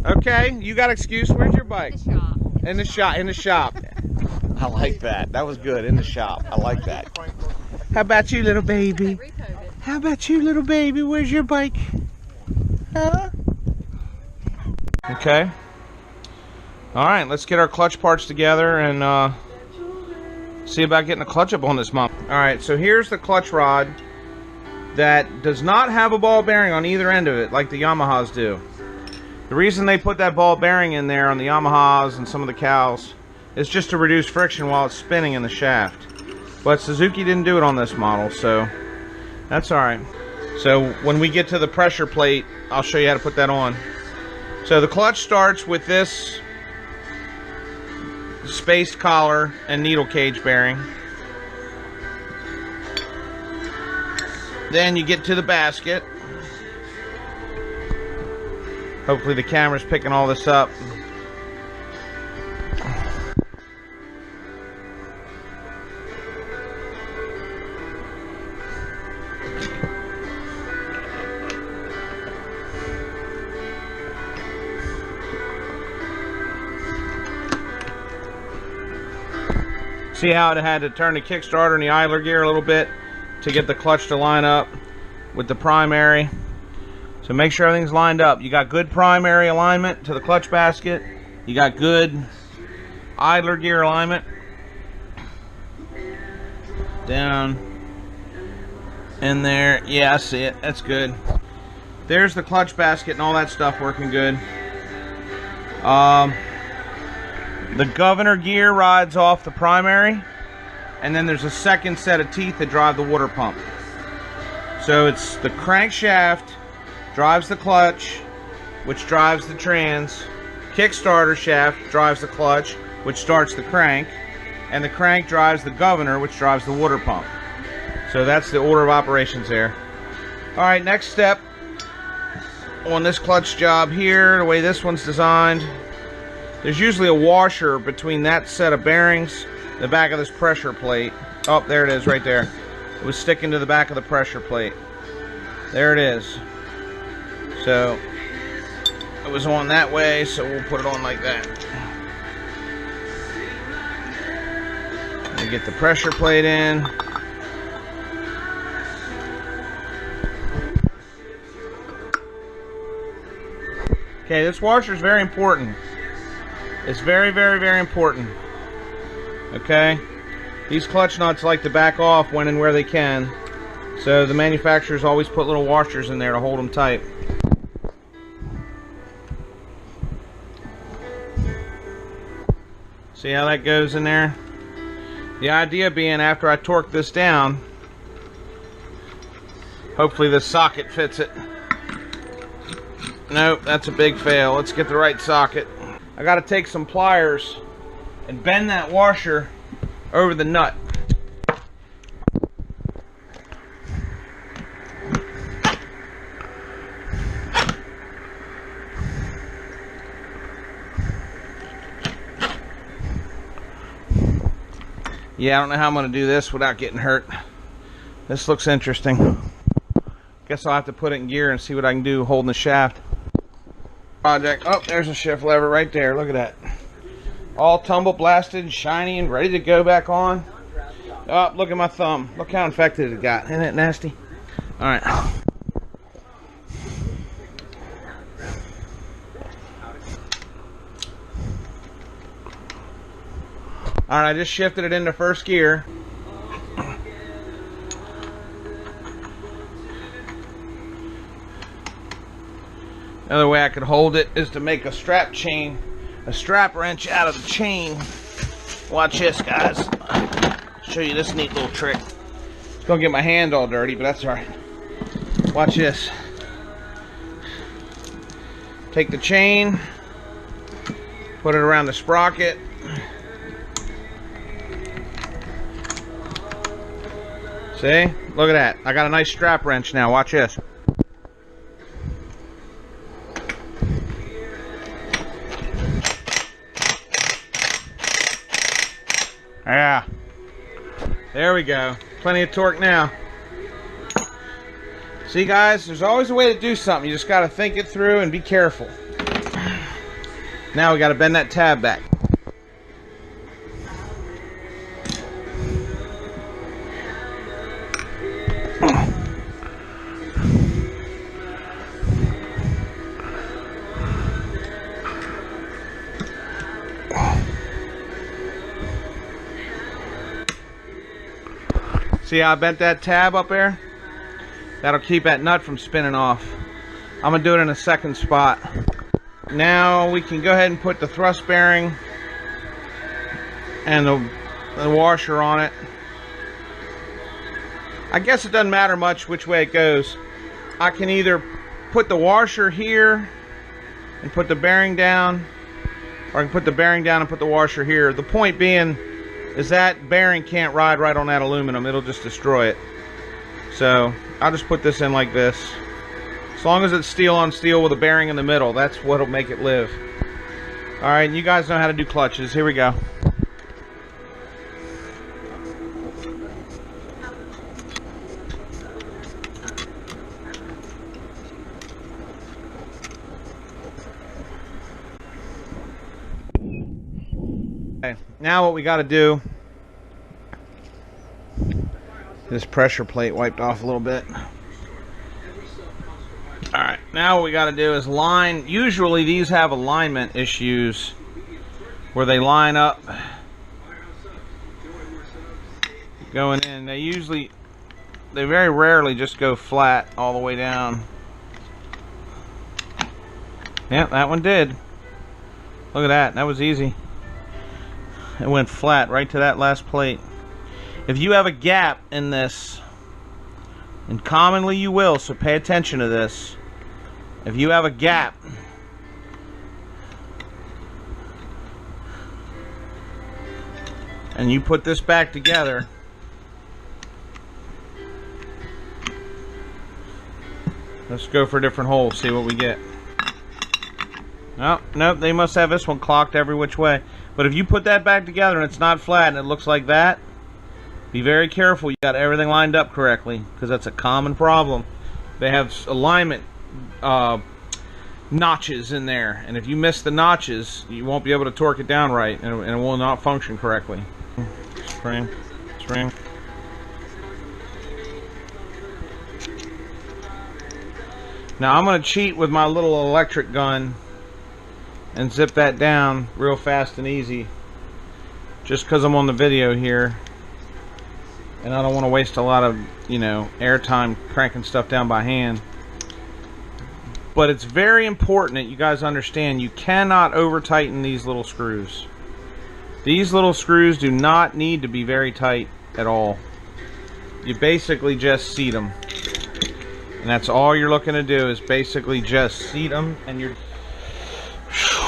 Okay, you got excuse. Where's your bike? The shop. In the shop. In the shop. I like that. That was good. In the shop. I like that. How about you, little baby? How about you, little baby? Where's your bike? Huh? Okay. All right, let's get our clutch parts together and see about getting a clutch up on this mop. All right, so here's the clutch rod that does not have a ball bearing on either end of it like the Yamahas do. The reason they put that ball bearing in there on the Yamahas and some of the cows is just to reduce friction while it's spinning in the shaft. But Suzuki didn't do it on this model, so that's alright. So when we get to the pressure plate, I'll show you how to put that on. So the clutch starts with this spaced collar and needle cage bearing. Then you get to the basket. Hopefully the camera's picking all this up. See how it had to turn the kickstarter and the idler gear a little bit to get the clutch to line up with the primary. So make sure everything's lined up. You got good primary alignment to the clutch basket. You got good idler gear alignment. Down in there. Yeah, I see it. That's good. There's the clutch basket and all that stuff working good. The governor gear rides off the primary, and then there's a second set of teeth that drive the water pump. So it's the crankshaft drives the clutch, which drives the trans. Kickstarter shaft drives the clutch, which starts the crank, and the crank drives the governor, which drives the water pump. So that's the order of operations there. Alright, next step on this clutch job here, the way this one's designed, there's usually a washer between that set of bearings, the back of this pressure plate. Oh, there it is right there. It was sticking to the back of the pressure plate. There it is. So it was on that way, so we'll put it on like that. And get the pressure plate in. Okay, this washer is very important. It's very, very, very important. Okay? These clutch nuts like to back off when and where they can. So the manufacturers always put little washers in there to hold them tight. See how that goes in there? The idea being, after I torque this down, hopefully this socket fits it. Nope, that's a big fail. Let's get the right socket. I gotta take some pliers and bend that washer over the nut. Yeah, I don't know how I'm going to do this without getting hurt. This looks interesting. Guess I'll have to put it in gear and see what I can do holding the shaft. Project. Oh, there's a shift lever right there. Look at that. All tumble blasted and shiny and ready to go back on. Oh, look at my thumb. Look how infected it got. Isn't that nasty? Alright. Alright, I just shifted it into first gear. Another way I could hold it is to make a strap wrench out of the chain. Watch this, guys. I'll show you this neat little trick. It's gonna get my hand all dirty, but that's alright. Watch this. Take the chain, put it around the sprocket. See? Look at that. I got a nice strap wrench now. Watch this. Yeah. There we go. Plenty of torque now. See, guys, there's always a way to do something. You just got to think it through and be careful. Now we got to bend that tab back. See how I bent that tab up there? That'll keep that nut from spinning off. I'm going to do it in a second spot. Now we can go ahead and put the thrust bearing and the washer on it. I guess it doesn't matter much which way it goes. I can either put the washer here and put the bearing down, or I can put the bearing down and put the washer here. The point being is that bearing can't ride right on that aluminum. It'll just destroy it. So I'll just put this in like this. As long as it's steel on steel with a bearing in the middle, that's what'll make it live. Alright, you guys know how to do clutches. Here we go. Okay, now what we got to do, this pressure plate wiped off a little bit. Alright, now what we got to do is line. Usually these have alignment issues where they line up going in. They very rarely just go flat all the way down. Yeah, that one did. Look at that, that was easy. It went flat right to that last plate. If you have a gap in this, and commonly you will, so pay attention to this. If you have a gap, and you put this back together, let's go for a different hole, see what we get. Oh, nope, they must have this one clocked every which way. But if you put that back together and it's not flat and it looks like that, be very careful you got everything lined up correctly, because that's a common problem. They have alignment notches in there, and if you miss the notches, you won't be able to torque it down right, and it will not function correctly. Spring. Now I'm going to cheat with my little electric gun and zip that down real fast and easy, just because I'm on the video here and I don't want to waste a lot of, air time cranking stuff down by hand. But it's very important that you guys understand you cannot over tighten these little screws. These little screws do not need to be very tight at all. You basically just seat them, and that's all you're looking to do, is basically just seat them. And you're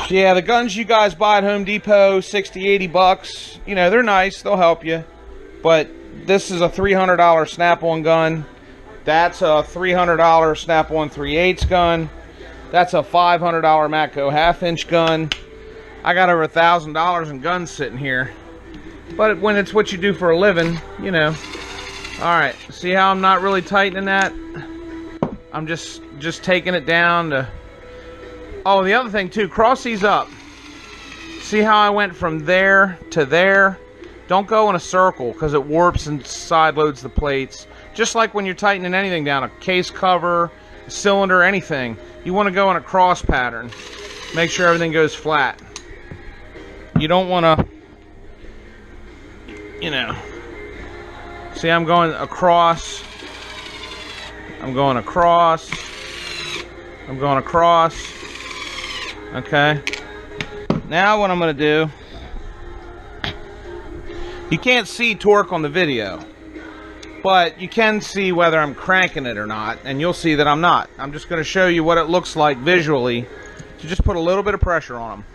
yeah, the guns you guys buy at Home Depot, 60, 80 bucks, they're nice, they'll help you. But this is a $300 Snap-on gun. That's a $300 Snap-on 3/8 gun. That's a $500 Matco 1/2-inch gun. I got over $1,000 in guns sitting here. But when it's what you do for a living, Alright, see how I'm not really tightening that? I'm just taking it down to... Oh, the other thing too, cross these up. See how I went from there to there? Don't go in a circle, because it warps and side loads the plates. Just like when you're tightening anything down, a case cover, a cylinder, anything. You want to go in a cross pattern. Make sure everything goes flat. You don't want to, see, I'm going across. I'm going across. I'm going across. Okay. Now what I'm going to do, you can't see torque on the video, but you can see whether I'm cranking it or not, and you'll see that I'm not. I'm just going to show you what it looks like visually to just put a little bit of pressure on them.